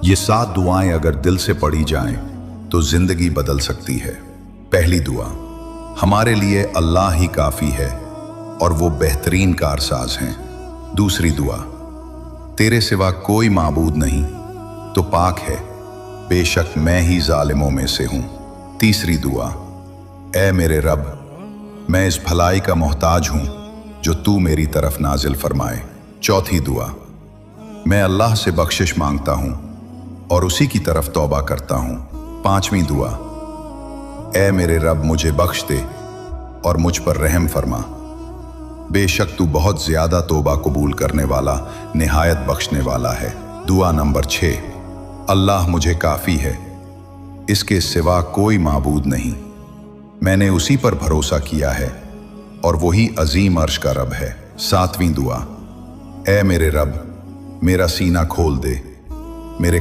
ये 7 दुआएं अगर दिल से पढ़ी जाएं तो जिंदगी बदल सकती है। पहली दुआ, हमारे लिए अल्लाह ही काफ़ी है और वो बेहतरीन कारसाज हैं। दूसरी दुआ, तेरे सिवा कोई माबूद नहीं तो पाक है, बेशक मैं ही जालिमों में से हूँ। तीसरी दुआ, ऐ मेरे रब, मैं इस भलाई का मोहताज हूँ जो तू मेरी तरफ नाजिल फरमाए। चौथी दुआ, मैं अल्लाह से बख्शिश मांगता हूँ और उसी की तरफ तौबा करता हूँ। पांचवी दुआ, ऐ मेरे रब मुझे बख्श दे और मुझ पर रहम फरमा, बेशक तू बहुत ज्यादा तौबा कबूल करने वाला, निहायत बख्शने वाला है। दुआ नंबर 6, अल्लाह मुझे काफ़ी है, इसके सिवा कोई माबूद नहीं, मैंने उसी पर भरोसा किया है और वही अजीम अर्श का रब है। सातवीं दुआ, ऐ मेरे रब मेरा सीना खोल दे, मेरे